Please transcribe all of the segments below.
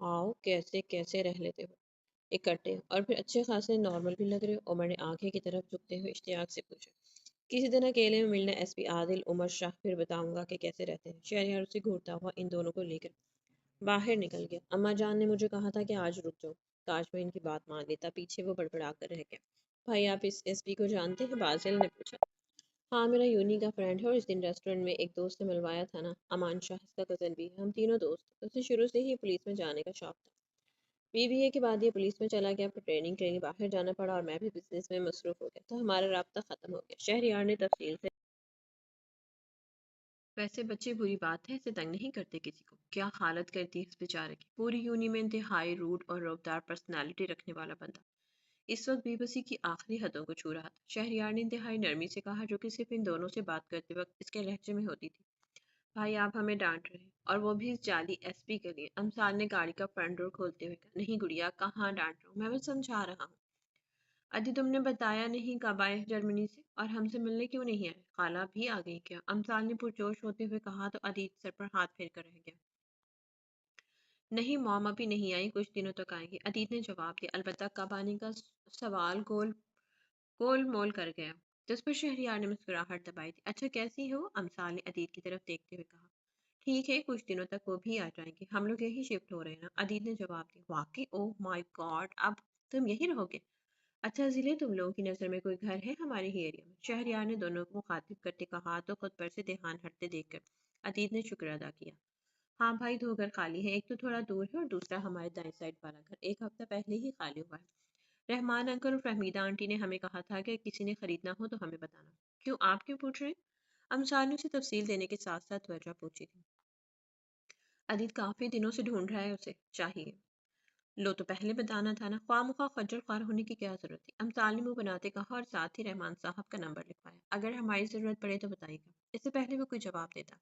آؤ کیسے کیسے رہ لیتے ہو اکٹھے، اور پھر اچھے خاصے نارمل بھی لگ رہے ہو؟ عمر نے آنکھیں کی طرف جھکتے ہوئے اشتیاق سے پوچھا۔ کسی دن اکیلے میں ملنا ایس پی عادل عمر شاہ، پھر بتاؤں گا کہ کیسے رہتے ہیں۔ شہریار اسے گھورتا ہوا ان دونوں کو لے کر باہر نکل گیا۔ اما جان نے مجھے کہا تھا کہ آج رک جاؤ، کاش میں ان کی بات مان لیتا، پیچھے وہ بڑبڑا کر رہ گیا۔ بھائی آپ اس ایس پی کو جانتے ہیں؟ بازل نے پوچھا۔ ہاں میرا یونی کا فرینڈ ہے، اور اس دن ریسٹورنٹ میں ایک دوست سے ملوایا تھا نا، امان شاہ اس کا کزن بھی ہے، ہم تینوں دوست ہیں۔ اسے شروع سے ہی پولیس میں جانے کا شوق تھا، BBA کے بعد یہ پولیس میں چلا گیا، پھر ٹریننگ کے لیے باہر جانا پڑا، اور میں بھی بزنس میں مصروف ہو گیا تو ہمارا رابطہ ختم ہو گیا۔ شہریار نے تفصیل سے، ویسے بچے بری بات ہے، اسے تنگ نہیں کرتے کسی کو؟ کیا حالت کرتی ہے اس بیچارے کی، پوری یونی میں انتہائی روڈ اور روبدار پرسنالٹی رکھنے والا بندہ اس وقت بی بسی کی آخری حدوں کو چھو رہا تھا۔ شہریار نے انتہائی نرمی سے کہا، جو کہ صرف ان دونوں سے بات کرتے وقت اس کے لہجے میں ہوتی تھی۔ بھائی آپ ہمیں ڈانٹ رہے ہیں، اور وہ بھی اس جعلی ایس پی کے لیے؟ امثال نے گاڑی کا فرنٹ ڈور کھولتے ہوئے کہا۔ نہیں گڑیا، کہاں ڈانٹ رہا ہوں، میں بس سمجھا رہا ہوں۔ ادی تم نے بتایا نہیں کب آئے جرمنی سے، اور ہم سے ملنے کیوں نہیں آئے؟ خالہ بھی آ گئی کیا؟ امثال نے پرجوش ہوتے ہوئے کہا تو ادی سر پر ہاتھ پھیر کر رہ گیا۔ نہیں موم ابھی نہیں آئی، کچھ دنوں تک آئیں گی، ادیت نے جواب دیا، البتہ کب آنے کا سوال گول مول کر گیا، جس پر شہریار نے مسکراہٹ دبائی تھی۔ اچھا کیسی ہو؟ امثال نے ادیت کی طرف دیکھتے ہوئے کہا۔ ٹھیک ہے، کچھ دنوں تک وہ بھی آ جائیں گے، ہم لوگ یہی شفٹ ہو رہے ہیں نا، ادیت نے جواب دیا۔ واقعی؟ اوہ مائی گاڈ، اب تم یہی رہو گے؟ اچھا ضلع تم لوگوں کی نظر میں کوئی گھر ہے ہمارے ہی ایریا میں؟ شہریار نے دونوں کو مخاطب کرتے کہا تو خود پر سے دھیان ہٹتے دیکھ کر ادیت نے شکر ادا کیا۔ ہاں بھائی، 2 گھر خالی ہیں، ایک تو تھوڑا دور ہے اور دوسرا ہمارے دائیں سائڈ والا گھر 1 ہفتہ پہلے ہی خالی ہوا ہے۔ رحمان انکل اور فہمیدہ آنٹی نے ہمیں کہا تھا کہ کسی نے خریدنا ہو تو ہمیں بتانا۔ کیوں، آپ کیوں پوچھ رہے ہیں؟ امثال نے اسے تفصیل دینے کے ساتھ ساتھ وجہ پوچھی تھی۔ ادیت کافی دنوں سے ڈھونڈ رہا ہے، اسے چاہیے لو تو پہلے بتانا تھا نا، خواہ مخواہ خجل خوار ہونے کی کیا ضرورت تھی؟ امثال نے منہ بناتے کہا، اور ساتھ ہی رحمان صاحب کا نمبر لکھوایا، اگر ہماری ضرورت پڑے تو بتائیے گا۔ اس سے پہلے وہ کوئی جواب دیتا،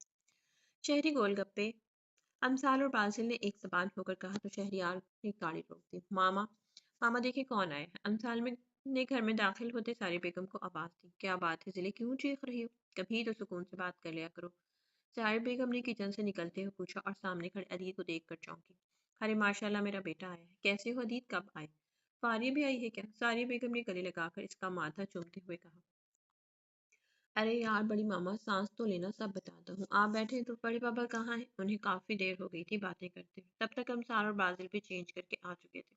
شہری گول گپے امثال اور باسل نے ایک زبان ہو کر کہا تو شہریار نے گاڑی روک دی۔ ماما ماما دیکھیں کون آئے ہیں۔ امثال نے گھر میں داخل ہوتے ساری بیگم کو آواز دی۔ کیا بات ہے ضلع، کیوں چیخ رہی ہو؟ کبھی تو سکون سے بات کر لیا کرو، ساری بیگم نے کچن سے نکلتے ہوئے پوچھا، اور سامنے کھڑے ادیت کو دیکھ کر چونکی۔ ارے ماشاء اللہ، میرا بیٹا آیا ہے، کیسے ہو ادیت، کب آئے؟ فاریہ بھی آئی ہے کیا؟ ساری بیگم نے گلے لگا کر اس کا ماتھا چومتے ہوئے کہا۔ ارے یار بڑی ماما، سانس تو لینا، سب بتاتا ہوں، آپ بیٹھے تو بڑے پاپا کہاں ہیں؟ انہیں کافی دیر ہو گئی تھی باتیں کرتے ہوئے، تب تک امثال اور بازل بھی چینج کر کے آ چکے تھے۔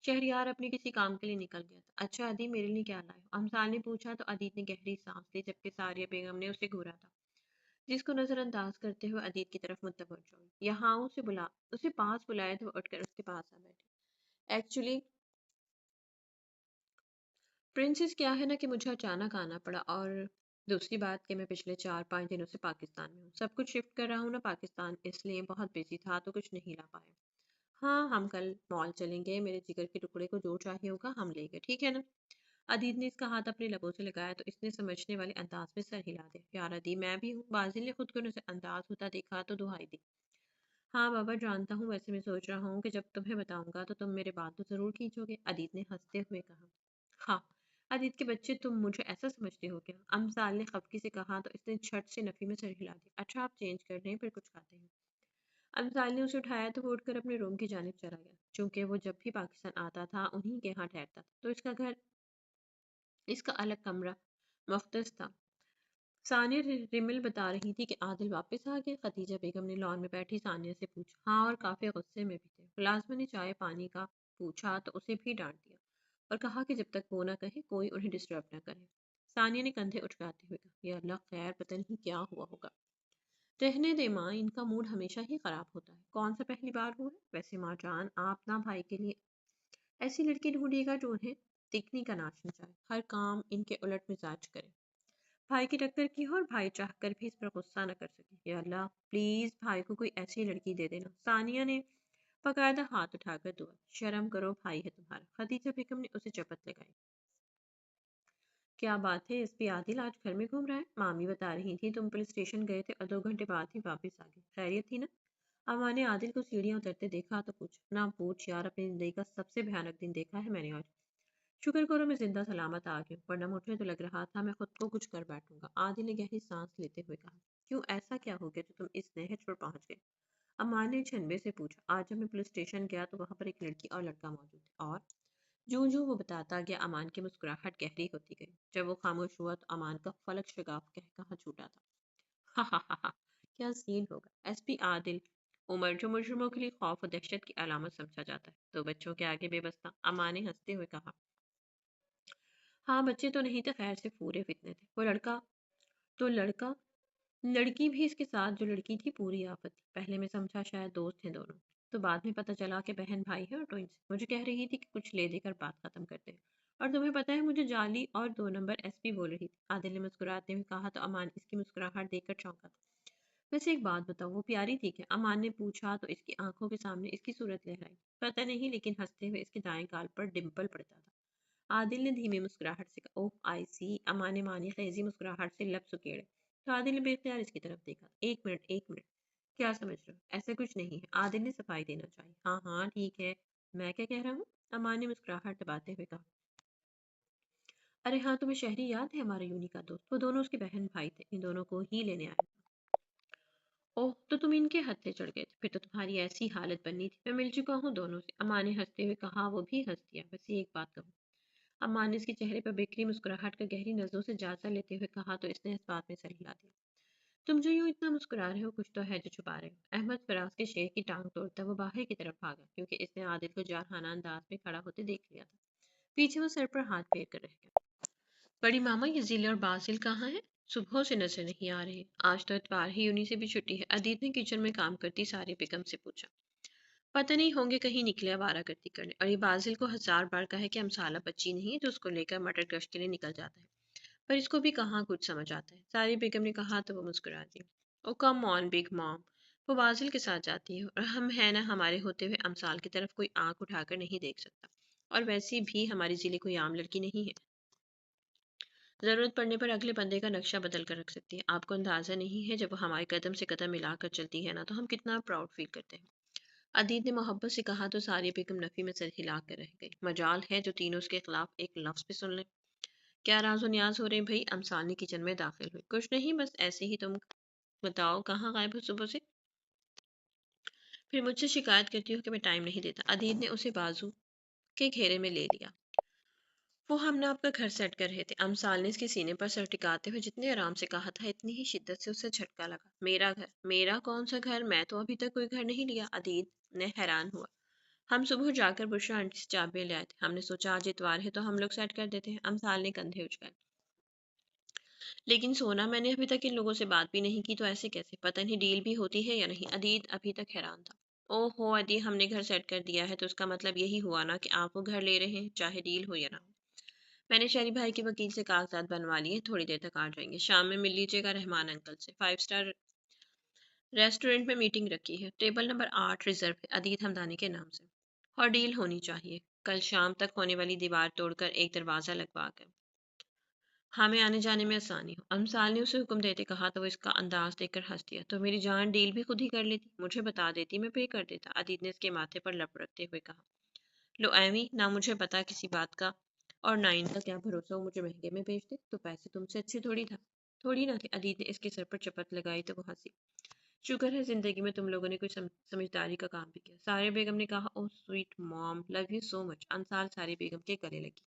شہریار اپنے کسی کام کے لیے نکل گیا تھا۔ اچھا ادی، میرے لیے کیا لائے ہو؟ امثال نے پوچھا تو ادیت نے گہری سانس لی، جبکہ ساریہ بیگم نے اسے گھورا تھا، جس کو نظر انداز کرتے ہوئے ادیت کی طرف متوجہ ہوئی۔ یہاں اسے پاس بلایا تو وہ اٹھ کر اس کے پاس آ بیٹھی۔ ایکچولی پرنسس، کیا ہے نا کہ مجھے اچانک آنا پڑا، اور دوسری بات کہ میں پچھلے 4-5 دنوں سے پاکستان میں ہوں، سب کچھ شفٹ کر رہا ہوں نا پاکستان، اس لیے بہت بزی تھا تو کچھ نہیں لا پایا۔ ہاں ہم کل مال چلیں گے، میرے جگر کے ٹکڑے کو جو چاہیے ہوگا ہم لیں گے، ٹھیک ہے نا؟ ادیت نے اس کا ہاتھ اپنے لبوں سے لگایا تو اس نے سمجھنے والے انداز میں سر ہلا دیا۔ یار ادی، میں بھی ہوں۔ بازل نے خود کو نظر انداز ہوتا دیکھا تو دہائی دی۔ ہاں بابا جانتا ہوں، ویسے میں سوچ رہا ہوں کہ جب تمہیں بتاؤں گا تو تم میرے بات تو ضرور کھینچو گے، ادیت نے ہنستے ہوئے کہا۔ ہاں ادیت کے بچے، تم مجھے ایسا سمجھتے ہو کیا؟ امثال نے خفگی سے کہا تو اس نے جھٹ سے نفی میں سر ہلا دیا۔ اچھا آپ چینج کر رہے ہیں، پھر کچھ کھاتے ہیں؟ امثال نے اسے اٹھایا تو وہ اٹھ کر اپنے روم کی جانب چلا گیا۔ چونکہ وہ جب بھی پاکستان آتا تھا انہیں کے ہاں ٹھہرتا تھا، تو اس کا الگ کمرہ مختص تھا۔ ثانیہ ریمل بتا رہی تھی کہ عادل واپس آ گیا۔ خدیجہ بیگم نے لان میں بیٹھی ثانیہ سے پوچھا۔ ہاں، اور کافی غصے میں بھی تھے۔ ملازمہ نے چائے پانی کا پوچھا تو اسے بھی ڈانٹ دیا، اور کہا کہ جب تک وہ نہ کہے کوئی انہیں ڈسٹرب نہ کرے۔ ثانیہ نے کندھے اچکاتے ہوئے کہا، یا اللہ خیر، پتہ نہیں کیا ہوا ہوگا۔ رہنے دے ماں، ان کا موڈ ہمیشہ ہی خراب ہوتا ہے، کون سا پہلی بار ہوا ہے؟ ویسے ماں جان، آپ نہ بھائی کے لیے ایسی لڑکی ڈھونڈیے گا جو انہیں دیکھنے کا ناچ نچائے، ہر کام ان کے الٹ مزاج کرے، بھائی کی ٹکر کی ہو اور بھائی چاہ کر بھی اس پر غصہ نہ کر سکے۔ یا اللہ پلیز بھائی کو کوئی ایسی لڑکی دے دینا۔ ثانیہ نے باقاعدہ ہاتھ اٹھا کر دعا کی۔ شرم کرو، بھائی ہے تمہارا۔ خدیجہ بیگم نے اسے چپت لگائی۔ کیا بات ہے، اس پہ عادل آج گھر میں گھوم رہا ہے؟ مامی بتا رہی تھی تم پولیس اسٹیشن گئے تھے اور 2 گھنٹے بعد ہی واپس آ گئے، خیریت تھی نا؟ اما نے عادل کو سیڑھیاں اترتے دیکھا تو پوچھا۔ نہ پوچھ یار، اپنی زندگی کا سب سے بھیانک دن دیکھا ہے میں نے آج۔ شکر کرو میں زندہ سلامت آ گئی ہوں، ورنہ مجھے تو لگ رہا تھا میں خود کو کچھ کر بیٹھوں گا۔ عادل نے گہری سانس لیتے ہوئے کہا۔ کیوں، ایسا کیا ہو گیا جو تم اس نہج پر پہنچ گئے؟ امان نے چھنبے سے پوچھا۔ آج جب میں پولیس اسٹیشن گیا تو وہاں پر ایک لڑکی اور لڑکا موجود تھے، اور جوں وہ بتاتا گیا امان کی مسکراہٹ گہری ہوتی گئی۔ جب وہ خاموش ہوا تو امان کا فلک شگاف کہا چھوٹا تھا، ہا ہا ہا ہا، کیا سین ہوگا۔ ایس پی عادل عمر، جو مجرموں کے لیے خوف و دہشت کی علامت سمجھا جاتا ہے، تو بچوں کے آگے بے بس تھا۔ امان نے ہنستے ہوئے کہا، ہاں بچے تو نہیں تھے، خیر سے پورے فتنے تھے۔ وہ لڑکا تو لڑکا لڑکی بھی اس کے ساتھ جو لڑکی تھی پوری آفت تھی۔ پہلے میں سمجھا شاید دوست ہیں دونوں، تو بعد میں پتہ چلا کہ بہن بھائی ہیں اور ٹوئنس۔ مجھے کہہ رہی تھی کہ کچھ لے دے کر بات ختم کرتے ہیں، اور تمہیں پتہ ہے مجھے جعلی اور 2 نمبر ایس پی بول رہی تھی۔ عادل نے مسکراتے ہوئے کہا تو امان اس کی مسکراہٹ دیکھ کر چونکا تھا۔ ویسے ایک بات بتاؤ، وہ پیاری تھی کیا؟ امان نے پوچھا تو اس کی آنکھوں کے سامنے اس کی صورت لہرائی۔ پتہ نہیں، لیکن ہنستے ہوئے اس کے دائیں گال پر ڈمپل پڑتا تھا۔ عادل نے دھیمی مسکراہٹ سے کہا، اوہ آئی سی۔ امان نے مانی خیزی مسکراہٹ سے لب سکیڑے تو عادل نے بے اختیار اس کی طرف دیکھا۔ ایک منٹ ایک منٹ، کیا سمجھ رہے ہو؟ ایسا کچھ نہیں ہے، عادل نے صفائی دینا چاہیے۔ ہاں ہاں ٹھیک ہے، میں کیا کہہ رہا ہوں؟ امان نے مسکراہٹ دباتے ہوئے کہا، ارے ہاں تمہیں شہری یاد ہے، ہمارے یونی کا دوست؟ وہ دونوں اس کے بہن بھائی تھے، ان دونوں کو ہی لینے آیا تھا۔ اوہ تو تم ان کے ہتھے چڑھ گئے تھے، پھر تو تمہاری ایسی حالت بننی تھی۔ میں مل چکا ہوں دونوں سے، امان نے ہنستے ہوئے کہا۔ وہ بھی ہنس دیا۔ بس ایک بات کہوں، امان نے اس کے چہرے پر بکھری مسکراہٹ کا گہری نظروں سے جائزہ لیتے ہوئے کہا تو اس نے اس بات میں سر ہلا دیا۔ تم جو یوں اتنا مسکرا رہے ہو، کچھ تو ہے جو چھپا رہے ہو۔ احمد فراز کے شیر کی ٹانگ توڑتا وہ باہر کی طرف بھاگا، کیونکہ اس نے عادل کو جارحانہ انداز میں کھڑا ہوتے دیکھ لیا تھا۔ پیچھے وہ سر پر ہاتھ پھیر کر رہ گیا۔ بڑی ماما، یہ ذیل اور باسل کہاں ہیں؟ صبح سے نظر نہیں آ رہے۔ آج تو اتوار ہے، یونی سے بھی چھٹی ہے، ادیت نے کچن میں کام کرتی ساری بیگم سے پوچھا۔ پتہ نہیں، ہوں گے کہیں نکلے آوارہ گردی کرنے۔ اور یہ باسل کو 1000 بار کہا ہے کہ امثالہ بچی نہیں ہے تو اس کو لے کر مٹر گشت کے لیے نکل جاتا ہے، پر اس کو بھی کہاں کچھ سمجھ آتا ہے۔ ساری بیگم نے کہا تو وہ مسکرا دی۔ او کم آن بگ مام، وہ باسل کے ساتھ جاتی ہے، اور ہم ہے نا، ہمارے ہوتے ہوئے امثال کی طرف کوئی آنکھ اٹھا کر نہیں دیکھ سکتا، اور ویسی بھی ہماری ضلع کوئی عام لڑکی نہیں ہے، ضرورت پڑنے پر اگلے بندے کا نقشہ بدل کر رکھ سکتی ہے۔ آپ کو اندازہ نہیں ہے، جب وہ ہمارے قدم سے قدم ملا کر چلتی ہے نا، تو ہم کتنا پراؤڈ فیل کرتے ہیں۔ ادیت نے محبت سے کہا تو ساری بیگم نفی میں سر ہلا کر رہ گئی۔ مجال ہے جو تینوں اس کے خلاف ایک لفظ بھی سن لیں۔ کیا راز و نیاز ہو رہے بھائی؟ امثال نے کچن میں داخل ہوئی۔ کچھ نہیں، بس ایسے ہی، تم بتاؤ کہاں غائب ہو صبح سے؟ پھر مجھ سے شکایت کرتی ہو کہ میں ٹائم نہیں دیتا۔ ادیت نے اسے بازو کے گھیرے میں لے لیا۔ وہ ہم نے آپ کا گھر سیٹ کر رہے تھے۔ امثال نے اس کے سینے پر سر ٹکاتے ہوئے جتنے آرام سے کہا تھا، اتنی ہی شدت سے اسے جھٹکا لگا۔ میرا گھر؟ میرا کون سا گھر؟ میں تو ابھی تک کوئی گھر نہیں لیا۔ ادیت نے حیران ہوا۔ ہم صبح جا کر بشرا آنٹی سے چابیاں لے آئے تھے، ہم نے سوچا آج اتوار ہے تو ہم لوگ سیٹ کر دیتے ہیں۔ امثال نے کندھے اچکائے۔ لیکن سونا، میں نے ابھی تک ان لوگوں سے بات بھی نہیں کی، تو ایسے کیسے؟ پتہ نہیں ڈیل بھی ہوتی ہے یا نہیں؟ ادیت ابھی تک حیران تھا۔ او ہو ادی، ہم نے گھر سیٹ کر دیا ہے تو اس کا مطلب یہی ہوا نا کہ آپ وہ گھر لے رہے ہیں، چاہے ڈیل ہو یا نہ ہو۔ میں نے شہری بھائی کے وکیل سے کاغذات بنوا لیے، تھوڑی دیر تک آ جائیں گے۔ شام میں مل لیجیے گا رحمان انکل سے، 5 اسٹار ریسٹورنٹ میں میٹنگ رکھی ہے، ٹیبل نمبر 8 ریزرو ہے، ادیت ہمدانی کے نام سے، اور ڈیل ہونی چاہیے کل شام تک ہونے والی دیوار توڑ کر ایک دروازہ لگوا کر، ہمیں آنے جانے میں آسانی ہو۔ امثال نے اسے حکم دیتے کہا تو وہ اس کا انداز دیکھ کر ہنس دیا۔ تو میری جان ڈیل بھی خود ہی کر لیتی، مجھے بتا دیتی، میں پے کر دیتا۔ ادیت نے اس کے ماتھے پر لپ رکھتے ہوئے کہا، لو ایوی، نہ مجھے پتا کسی بات کا اور نہ ان کا کیا بھروسہ ہو مجھے مہنگے میں بیچ دے، تو پیسے تم سے اچھے تھوڑی نہ تھے۔ ادیت نے اس کے سر پر چپت لگائی تو وہ ہنسی۔ شکر ہے زندگی میں تم لوگوں نے کوئی سمجھداری کا کام بھی کیا، سارے بیگم نے کہا۔ او سویٹ مام، لو یو سو مچ۔ امثال ساری بیگم کے گلے لگی۔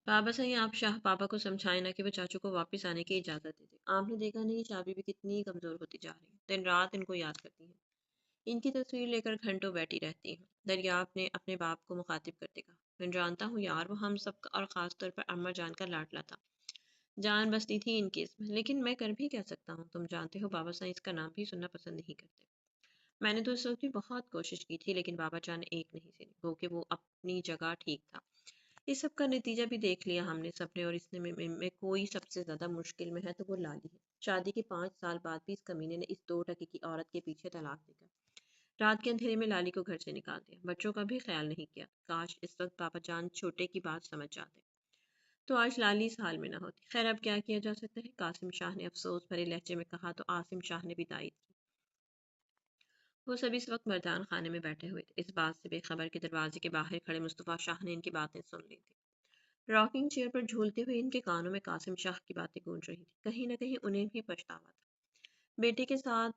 بابا صحیح، آپ شاہ پاپا کو سمجھائیں نا کہ وہ چاچو کو واپس آنے کی اجازت دے دیں۔ آپ نے دیکھا نہیں چابی بھی کتنی کمزور ہوتی جا رہی ہے، دن رات ان کو یاد کرتی ہیں، ان کی تصویر لے کر گھنٹوں بیٹھی رہتی ہیں۔ دریافت نے اپنے باپ کو مخاطب کرتے کہا، میں جانتا ہوں یار، وہ ہم سب کا اور خاص طور پر اماں جان کا لاڈلا تھا، جان بستی تھی ان کی اس میں، لیکن میں کر بھی کہہ سکتا ہوں، تم جانتے ہو بابا سائنس کا نام بھی سننا پسند نہیں کرتے۔ میں نے تو اس وقت بھی بہت کوشش کی تھی، لیکن بابا جان نے ایک نہیں سنی، وہ کہ وہ اپنی جگہ ٹھیک تھا۔ اس سب کا نتیجہ بھی دیکھ لیا ہم نے سب نے، اور اس میں کوئی سب سے زیادہ مشکل میں ہے تو وہ لالی ہے۔ شادی کے 5 سال بعد بھی اس کمینے نے اس 2 ٹکے کی عورت کے پیچھے طلاق دے کر رات کے اندھیرے میں لالی کو گھر سے نکال دیا، بچوں کا بھی خیال نہیں کیا۔ کاش اس وقت بابا جان چھوٹے کی بات سمجھ جاتے تو آج لالی اس حال میں نہ ہوتی۔ خیر اب کیا کیا جا سکتا ہے، قاسم شاہ نے افسوس بھرے لہجے میں کہا تو عاصم شاہ نے بھی تائید کی۔ وہ سب اس وقت مردان خانے میں بیٹھے ہوئے تھے، اس بات سے بے خبر کہ دروازے کے باہر کھڑے مصطفیٰ شاہ نے ان کی باتیں سن لی تھی۔ راکنگ چیئر پر جھولتے ہوئے ان کے کانوں میں قاسم شاہ کی باتیں گونج رہی تھی، کہیں نہ کہیں انہیں بھی پچھتاوا تھا۔ بیٹے کے ساتھ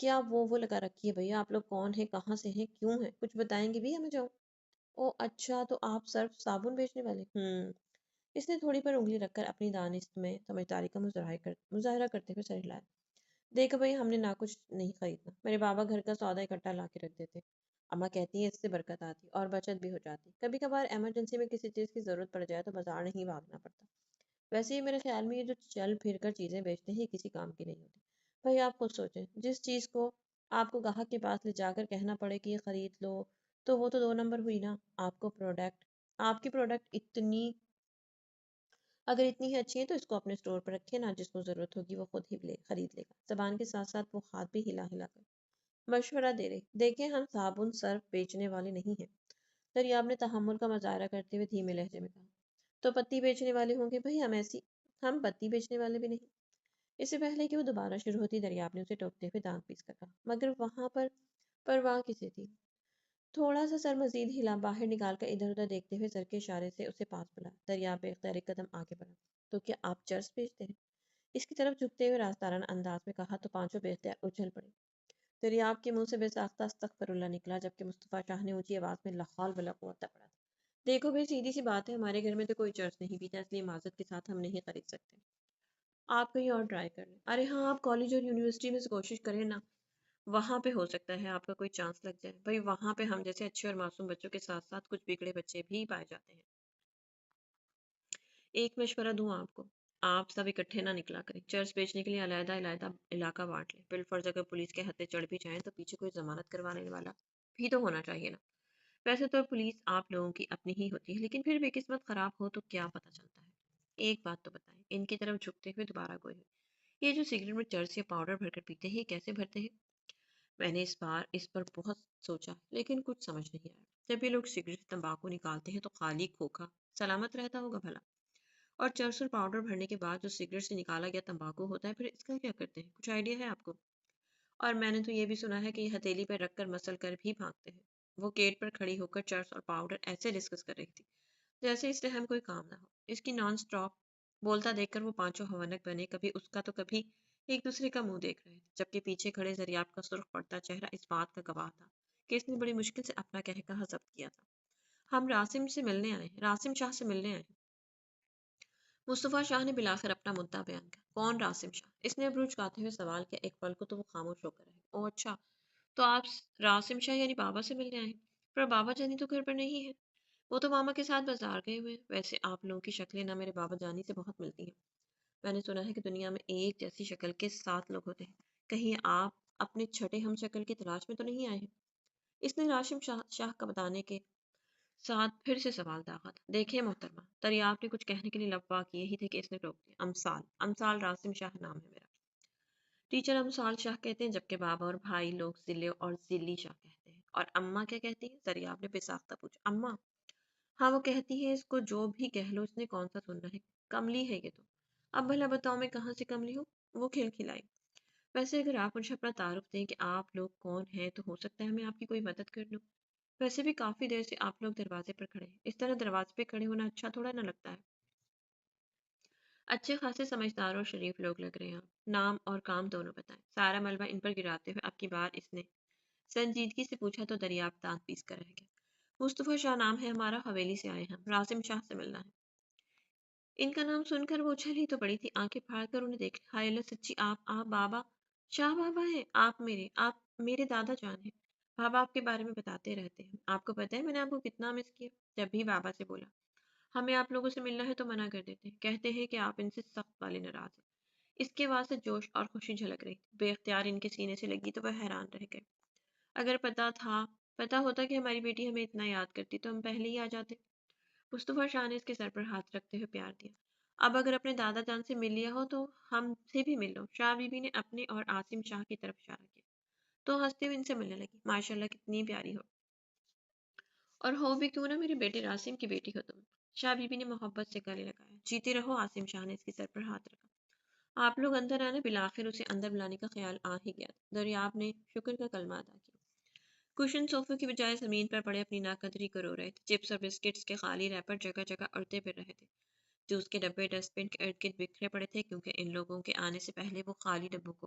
کیا وہ لگا رکھی ہے بھیا؟ آپ لوگ کون ہیں، کہاں سے ہیں، کیوں ہیں؟ کچھ بتائیں گے بھی ہمیں جاؤ؟ او اچھا، تو آپ صرف صابن بیچنے والے؟ اس نے تھوڑی پر انگلی رکھ کر اپنی دانست میں سمجھداری کا مظاہرہ کرتے ہوئے سر ہلایا۔ دیکھو بھائی، ہم نے نہ کچھ نہیں خریدنا، میرے بابا گھر کا سودا اکٹھا لا کے رکھ دیتے، اماں کہتی ہیں اس سے برکت آتی اور بچت بھی ہو جاتی، کبھی کبھار ایمرجنسی میں کسی چیز کی ضرورت پڑ جائے تو بازار نہیں بھاگنا پڑتا۔ ویسے ہی میرے خیال میں یہ جو چل پھر کر چیزیں بیچتے ہیں یہ کسی کام کی نہیں ہوتی۔ بھائی آپ خود سوچیں، جس چیز کو آپ کو گاہک کے پاس لے جا کر کہنا پڑے کہ یہ خرید لو، تو وہ تو 2 نمبر ہوئی نا۔ آپ کی پروڈکٹ اگر اتنی ہی اچھی ہے تو اس کو اپنے اسٹور پر رکھے نا، جس کو ضرورت ہوگی وہ خود ہی خرید لے گا۔ زبان کے ساتھ ساتھ وہ ہاتھ بھی ہلا ہلا کر مشورہ دے رہے، دیکھیں ہم صابن صرف بیچنے والے نہیں ہیں۔ دریاب نے تحمل کا مظاہرہ کرتے ہوئے دھیمے لہجے میں کہا، تو پتی بیچنے والے ہوں گے بھائی، ہم پتی بیچنے والے بھی نہیں۔ اس سے پہلے کہ وہ دوبارہ شروع ہوتی، دریاب نے اسے ٹوکتے ہوئے دانت پیس کر کہا، مگر وہاں پر پرواہ کسے تھی؟ تھوڑا سا سر مزید ہلا، باہر نکال کر ادھر ادھر دیکھتے ہوئے سر کے اشارے سے اسے پاس بلایا۔ دریاب بے اختیار ایک قدم آگے بڑھا، تو کیا آپ چرس بیچتے ہیں؟ اس کی طرف جھکتے ہوئے راستارانہ انداز میں کہا تو پانچوں بے اختیار اچھل پڑے۔ دریاب کے منہ سے بے ساختہ استغفر اللہ نکلا، جبکہ مصطفیٰ شاہ نے اونچی آواز میں لا حول ولا قوت پڑا تھا۔ دیکھو بھائی، سیدھی سی بات ہے، ہمارے گھر میں تو کوئی چرس نہیں پیتا، اس لیے معذرت کے ساتھ ہم نہیں خرید سکتے۔ آپ کہیں اور ٹرائی کر لیں۔ ارے ہاں، آپ کالج اور یونیورسٹی میں سے کوشش کریں نا، وہاں پہ ہو سکتا ہے آپ کا کوئی چانس لگ جائے۔ بھائی وہاں پہ ہم جیسے اچھے اور معصوم بچوں کے ساتھ ساتھ کچھ بگڑے بچے بھی پائے جاتے ہیں۔ ایک مشورہ دوں آپ کو، آپ سب اکٹھے نہ نکلا کریں، چرس بیچنے کے لیے علیحدہ علیحدہ علاقہ بانٹ لیں، بالفرض اگر پولیس کے ہتھے چڑھ بھی جائیں تو پیچھے کوئی ضمانت کروانے والا بھی تو ہونا چاہیے نا۔ ویسے تو پولیس آپ لوگوں کی اپنی ہی ہوتی ہے، لیکن پھر بھی قسمت خراب ہو تو کیا پتہ چلتا ہے۔ ایک بات تو بتائیں، ان کی طرف جھکتے ہوئے دوبارہ گوئے ہوئے، یہ جو سگریٹ میں چرس یا پاؤڈر بھر کر پیتے ہیں یہ کیسے بھرتے ہیں؟ میں نے اس پر بہت سوچا لیکن کچھ سمجھ نہیں آیا۔ جب یہ لوگ سگریٹ سے تمباکو نکالتے ہیں تو خالی کھوکھا سلامت رہتا ہوگا بھلا، اور چرس اور پاؤڈر بھرنے کے بعد جو سگریٹ سے نکالا گیا تمباکو ہوتا ہے پھر اس کا کیا کرتے ہیں؟ کچھ آئیڈیا ہے آپ کو؟ اور میں نے تو یہ بھی سنا ہے کہ یہ ہتھیلی پر رکھ کر مسل کر بھی بھاگتے ہیں۔ وہ گیٹ پر کھڑی ہو کر چرس اور پاؤڈر ایسے ڈسکس کر رہی تھی جیسے اس سے ہم کوئی کام نہ ہو۔ اس کی نان سٹاپ بولتا دیکھ کر وہ پانچوں حوانک بنے، کبھی اس کا تو کبھی ایک دوسرے کا منہ دیکھ رہے تھے، جبکہ پیچھے کھڑے دریاب کا سرخ پڑتا چہرہ اس بات کا گواہ تھا کہ اس نے بڑی مشکل سے اپنا کہا ضبط کیا تھا۔ ہم راسم شاہ سے ملنے آئے ہیں۔ مصطفیٰ شاہ نے بلاخر اپنا مدعا بیان کیا۔ کون راسم شاہ؟ اس نے ابروج کاتے ہوئے سوال کیا۔ ایک پل کو تو وہ خاموش ہو کر رہے۔ او اچھا، تو آپ راسم شاہ یعنی بابا سے ملنے آئے ہیں؟ پر بابا جانی تو گھر پر نہیں ہے، وہ تو ماما کے ساتھ بازار گئے ہوئے ہیں۔ ویسے آپ لوگوں کی شکلیں نہ میرے بابا جانی سے بہت ملتی ہیں۔ میں نے سنا ہے کہ دنیا میں ایک جیسی شکل کے 7 لوگ ہوتے ہیں، کہیں آپ اپنے چھٹے ہم شکل کی تلاش میں تو نہیں آئے ہیں؟ اس نے راسم شاہ کا بتانے کے ساتھ پھر سے سوال داغا تھا۔ دیکھیں محترمہ، دریاب نے کچھ کہنے کے لیے لب واق کیے ہی تھے کہ اس نے ٹوک دیا۔ امثال راسم شاہ نام ہے میرا، ٹیچر امثال شاہ کہتے ہیں، جبکہ بابا اور بھائی لوگ ضلع اور ذلی شاہ کہتے ہیں۔ اور اماں کیا کہتی ہیں؟ دریاب نے بے ساختہ پوچھا۔ اماں؟ ہاں وہ کہتی ہے اس کو جو بھی کہہ لو، اس نے کون سا سننا ہے، کملی ہے یہ تو۔ اب بھلا بتاؤ میں کہاں سے کملی ہوں؟ وہ کھلکھلائی۔ ویسے اگر آپ مجھے اپنا تعارف دیں کہ آپ لوگ کون ہیں تو ہو سکتا ہے میں آپ کی کوئی مدد کر لوں۔ ویسے بھی کافی دیر سے آپ لوگ دروازے پر کھڑے ہیں، اس طرح دروازے پہ کھڑے ہونا اچھا تھوڑا نہ لگتا ہے۔ اچھے خاصے سمجھدار اور شریف لوگ لگ رہے ہیں آپ، نام اور کام دونوں بتائیں۔ سارا ملبہ ان پر گراتے ہوئے اب کی بار اس نے سنجیدگی سے پوچھا تو دریافت دانت پیس کر رہ گیا۔ مصطفیٰ شاہ نام ہے ہمارا، حویلی سے آئے ہیں، راسم شاہ سے ملنا ہے۔ ان کا نام سن کر وہ اچھل ہی تو پڑی تھی، آنکھیں پھاڑ کر انہیں دیکھ، ہائے اللہ سچی آپ بابا شاہ بابا ہیں؟ آپ میرے دادا جان ہیں۔ بابا آپ کے بارے میں بتاتے رہتے ہیں، آپ کو پتہ ہے میں نے آپ کو کتنا مس کیا۔ جب بھی بابا سے بولا ہمیں آپ لوگوں سے ملنا ہے تو منع کر دیتے ہیں، کہتے ہیں کہ آپ ان سے سخت والے ناراض ہیں۔ اس کے واسطے جوش اور خوشی جھلک رہی تھی، بے اختیار ان کے سینے سے لگی تو وہ حیران رہ گئے۔ اگر پتا ہوتا کہ ہماری بیٹی ہمیں اتنا یاد کرتی تو ہم پہلے ہی آ جاتے۔ مصطفیٰ شاہ نے اس کے سر پر ہاتھ رکھتے ہوئے پیار دیا۔ اب اگر اپنے دادا جان سے مل لیا ہو تو ہم سے بھی مل لو۔ شاہ بی بی نے اپنے اور عاصم شاہ کی طرف اشارہ کیا تو ہنستے ہوئے ان سے ملنے لگی۔ ماشاء اللہ کتنی پیاری ہو، اور ہو بھی کیوں نہ میرے بیٹے راسم کی بیٹی ہو تم۔ شاہ بی بی نے محبت سے گلے لگایا۔ جیتے رہو۔ عاصم شاہ نے اس کے سر پر ہاتھ رکھا۔ آپ لوگ اندر آنے، بالآخر اسے اندر بلانے کا خیال آ ہی گیا تھا۔ دریاب نے شکر کا کلمہ ادا کیا۔ کشن صوفے کی بجائے زمین پر پڑے اپنی ناقدری کو رو رہے تھے۔ چپس اور بسکٹس کے خالی ریپر جگہ جگہ اڑتے پھر رہے تھے۔ جوس کے ڈبے ڈسٹ بن کے ارد گرد بکھرے پڑے تھے، کیونکہ ان لوگوں کے آنے سے پہلے وہ خالی ڈبوں کو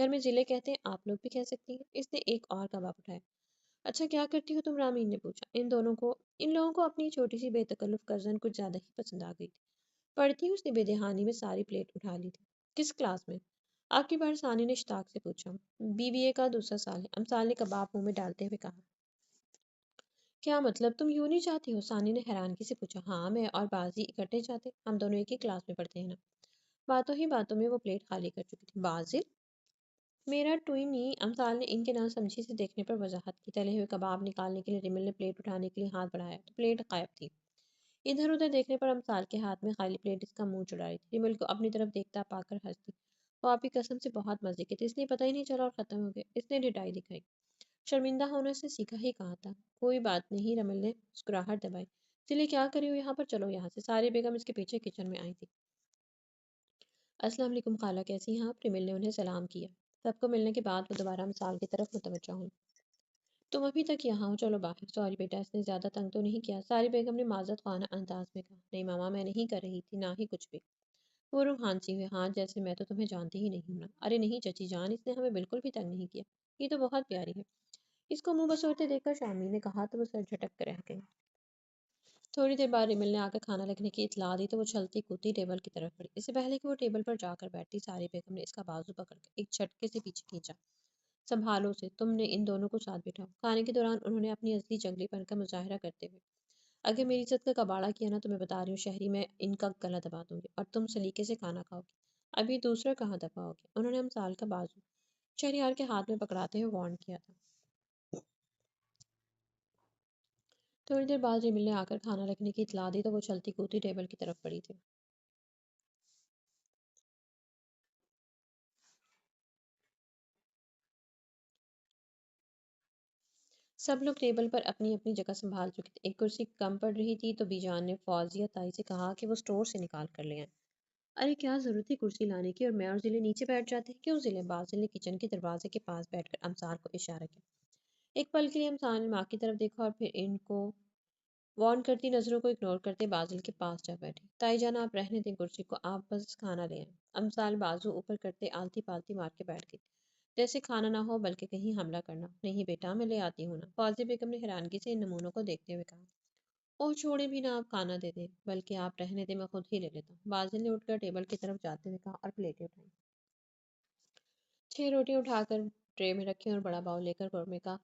گھر میں ضلع کہتے ہیں، آپ لوگ بھی کہہ سکتی ہیں۔ اس نے ایک اور کباب اٹھایا۔ اچھا کیا کرتی ہو تم؟ رامین نے پوچھا۔ ان لوگوں کو اپنی چھوٹی سی بے تکلف کزن کچھ زیادہ ہی پسند آ گئی تھی۔ پڑھتی ہوں، اس نے بے دہانی میں ساری پلیٹ اٹھا لی تھی۔ کس کلاس میں؟ آخری بار ثانی نے اشتاق سے پوچھا۔ BBA کا دوسرا سال ہے، امثال نے کباب منہ میں ڈالتے ہوئے کہا۔ کیا مطلب؟ تم یوں نہیں چاہتی ہو؟ ثانی نے حیرانگی سے پوچھا۔ ہاں، میں اور بازی اکٹھے چاہتے، ہم دونوں ایک ہی کلاس میں پڑھتے ہیں نا۔ باتوں ہی باتوں میں وہ پلیٹ خالی کر چکی تھی۔ بازل؟ میرا ٹوئنی، امثال نے ان کے نہ سمجھی سے دیکھنے پر وضاحت کی۔ تلے ہوئے کباب نکالنے کے لیے ریمل نے پلیٹ اٹھانے کے لیے ہاتھ بڑھایا تو پلیٹ غائب تھی۔ ادھر ادھر دیکھنے پر امثال کے ہاتھ میں خالی پلیٹ اس کا منہ چڑھا رہی تھی۔ ریمل کو اپنی طرف دیکھتا پا کر ہنستی۔ وہ آپ کی قسم سے بہت مزے کے تھے، اس لیے پتہ ہی نہیں چلا اور ختم ہو گئے۔ اس نے ڈٹائی دکھائی۔ شرمندہ ہونے سے سیکھا ہی کہا تھا۔ کوئی بات نہیں، ریمل نے مسکراہٹ دبائی۔ چلیے کیا کری ہو یہاں پر؟ چلو یہاں سے۔ ساری بیگم اس کے پیچھے کچن میں آئی تھی۔ السلام علیکم خالہ، کیسی ہیں آپ؟ ریمل نے انہیں سلام کیا۔ سب کو ملنے کے بعد وہ دوبارہ امثال کی طرف متوجہ ہوئی۔ تم ابھی تک یہاں ہو، چلو باہر۔ سوری بیٹا، اس نے زیادہ تنگ تو نہیں کیا؟ ساری بیگم نے معذرت خوانا انداز میں کہا۔ نہیں ماما، میں نہیں کر رہی تھی، نہ ہی کچھ بھی۔ وہ روحان سی ہوئے، ہاں جیسے میں تو تمہیں جانتی ہی نہیں ہوں نا۔ ارے نہیں چچی جان، اس نے ہمیں بالکل بھی تنگ نہیں کیا، یہ تو بہت پیاری ہے۔ اس کو منہ بسورتے دیکھ کر شامی نے کہا تو وہ سر جھٹک کر رہ گئی۔ تھوڑی دیر بعد ریمل نے آ کر کھانا لگنے کی اطلاع دی تو وہ چلتی کودتی ٹیبل کی طرف بڑھی۔ اس سے پہلے کہ وہ ٹیبل پر جا کر بیٹھتی، ساری بیگم نے اس کا بازو پکڑ کر ایک جھٹکے سے پیچھے کھینچا۔ سنبھالو سے، تم نے ان دونوں کو ساتھ بٹھاؤ۔ کھانے کے دوران انہوں نے اپنی اصلی جنگلی پن کا مظاہرہ کرتے ہوئے، اگر میری عزت کا کباڑا کیا نا تو میں بتا رہی ہوں شہری میں ان کا گلا دبا دوں گی اور تم سلیقے سے کھانا کھاؤ گی۔ ابھی دوسرا کہاں دباؤ گے؟ انہوں نے امثال کا بازو شہریار کے ہاتھ میں پکڑاتے ہوئے وارن کیا تھا۔ تھوڑی دیر بعد ریمل نے آ کر کھانا رکھنے کی اطلاع دی تو وہ چلتی کودتی ٹیبل کی طرف بڑھی تھی۔ سب لوگ ٹیبل پر اپنی اپنی جگہ سنبھال چکے تھے۔ ایک کرسی کم پڑ رہی تھی تو بی جان نے فوزیہ تائی سے کہا کہ وہ اسٹور سے نکال کر لے آئیں۔ ارے کیا ضرورت تھی کرسی لانے کی، اور میں اور ضلع نیچے بیٹھ جاتے ہیں۔ کیوں ضلع؟ بازل نے کچن کے دروازے کے پاس بیٹھ کر امثال کو اشارہ کیا۔ ایک پل کے لیے امثال نے ماں کی طرف دیکھا اور پھر ان کو وارن کرتی نظروں کو اگنور کرتے بازل کے پاس جا بیٹھی۔ تائی جان آپ رہنے دیں کرسی کو، آپ بس کھانا لے آئیں۔ امثال بازو اوپر کرتے آلتی پالتی مار کے بیٹھ گئی، جیسے کھانا نہ ہو بلکہ کہیں حملہ کرنا۔ نہیں بیٹا، میں لے آتی ہوں نا، فوزیہ بیگم نے حیرانگی سے ان نمونوں کو دیکھتے ہوئے کہا۔ اوہ چھوڑے بھی نہ، آپ کھانا دے دیں، بلکہ آپ رہنے دیں، میں خود ہی لے لیتا ہوں۔ بازل نے اٹھ کر ٹیبل کی طرف جاتے ہوئے کہا اور پلیٹیں اٹھائیں۔ 6 روٹیاں اٹھا کر ٹرے میں رکھیں اور بڑا باؤل لے کر قورمے کا